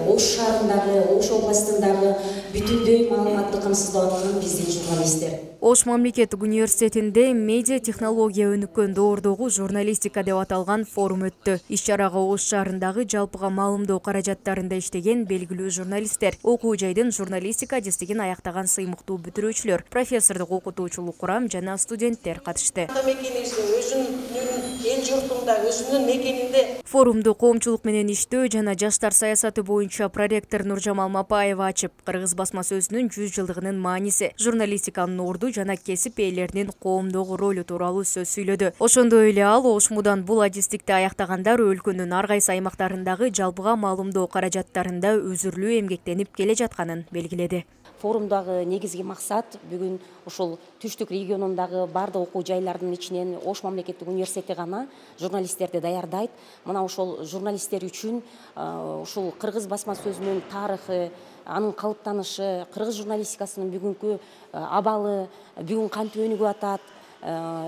Ош шаарындагы, Ош областындагы бүтүндөй маалыматты камсыздап аткан биздин журналисттер. Ош мамлекеттик университетинде медиа технология өнүккөн доордогу журналистика деп аталган форум өттү. Иш-чарага Ош шаарындагы жалпыга маалымдоо каражаттарында иштеген белгилүү журналисттер, окуу жайдын журналистика адистигин аяктаган сыймыктуу бүтүрүүчүлөр, профессордук окутуучулук курам жана студенттер катышты. Форумду коомчулук менен иштөө жана жаштар саясаты боюнча проректор Нуржамал Мапаева ачып, кыргыз басма сөзүнүн 100 жылдыгынын мааниси, журналистиканын орду жана кесип ээлеринин коомдогу ролу тууралуу сөз сүйлөдү. Ошондой эле ал Ошмудан бул адистикти аяктагандар өлкөнүн ар кайсы аймактарындагы жалпыга маалымдоо каражаттарында үзүрлүү эмгектенип келе жатканын белгиледи. Форумдагы негизги максат бүгүн ушул түштүк регионундагы бардык окуу жайлардын ичинен Ош мамлекеттик университети гана журналисттерди даярдайт. Мына ошол журналисттер үчүн ушул кыргыз басма сөзүнүн тарыхы, анын калыптанышы, кыргыз журналистикасынын бүгүнкү абалы, бүгүн кантип өнүгүп атат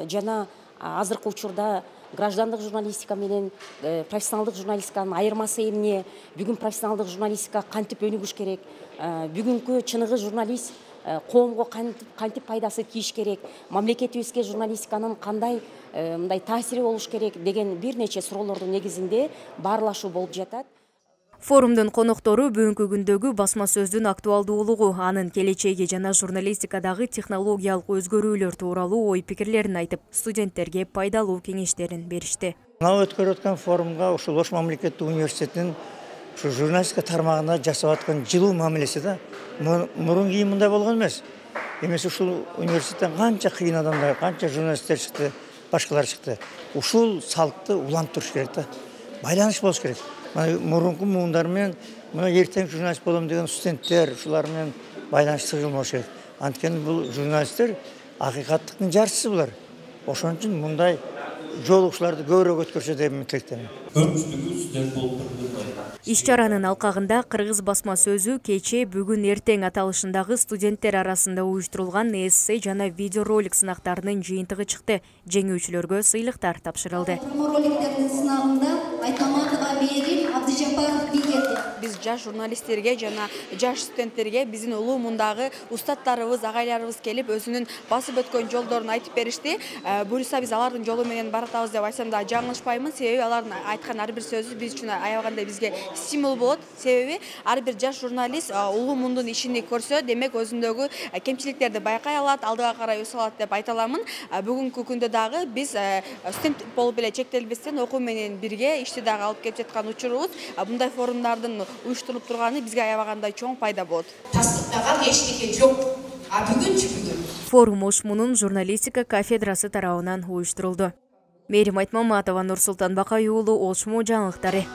жана азыркы учурда граждандык журналистика менен профессионалдык журналистиканын айырмасы эмне, бүгүн профессионалдык журналистика кантип өнүгүш керек, бүгүнкү чыныгы журналист коомго кантип пайдасы тийиш керек, мамлекетибизге журналистиканын кандай мындай таасири болуш керек деген бир нече суроолордун негизинде баарлашуу болуп жатат. Форумдун коноктору бүгүнкү күндөгү басма сөздүн актуалдуулугу, анын келечеги жана журналистикадагы технологиялык өзгөрүүлөр тууралуу ой пикирлерин айтып, студенттерге пайдалуу кеңештерин беришти. Мына өткөрүп аткан форумга ушул Ош мамлекеттик университетинин ушу журналистика тармагына жасап аткан жылуу мамилеси да мурун кийин мындай болгон эмес. Эмес ушул университеттен канча кыйын адамдар, канча журналисттер чыкты, башкалар чыкты. Ушул салтты улантып туруш керек да. Байланыш болуш керек. Мурунку муундар менен мына эртең журналист болом деген студенттер ушулар менен байланыш тыгыл болуш керек. Анткени бул журналисттер акыйкаттыктын жарчысы булар. Ошон үчүн мындай жолугушууларды көбүрөөк өткөрсө деп тилектенем. Көпчүлүгү студент болуп турду. Иш-чаранын алкагында кыргыз басма сөзү кечээ бүгүн эртең аталышындагы студенттер арасында уюштурулган эссе жана видеоролик сынактарынын жыйынтыгы чыкты. Жеңүүчүлөргө сыйлыктар тапшырылды. Роликтердин сынагында Айтмаматова Мээрим, Абдыжапаров Бигерди. Биз жаш журналисттерге жана жаш студенттерге биздин улуу мундагы устаттарыбыз, агайларыбыз келип өзүнүн басып өткөн жолдорун айтып беришти. Буюрса биз алардын жолу менен баратабыз деп айтсам да жаңылышпаймын. Себеби алардын айткан ар бир сөзү биз үчүн аябагандай бизге стимул болот. Себеби ар бир жаш журналист улуу мундун ишини көрсө, демек өзүндөгү кемчиликтерди байкай алат, алдыга карай өсө алат деп айта аламын. Бүгүнкү күндө дагы биз студент болуп эле чектелбестен окуу менен бирге ишти дагы алып келип жаткан учурубуз. Мындай форумдардын уюштурулуп турганы бизге аябагандай чоң пайда болот. Тастыктаган эчтеке жок. Бүгүн Форум Ошмунун журналистика кафедрасы тарабынан уюштурулду. Мээрим Айтмаматова, Нурсултан Бакай уулу, Ошму жаңылыктары.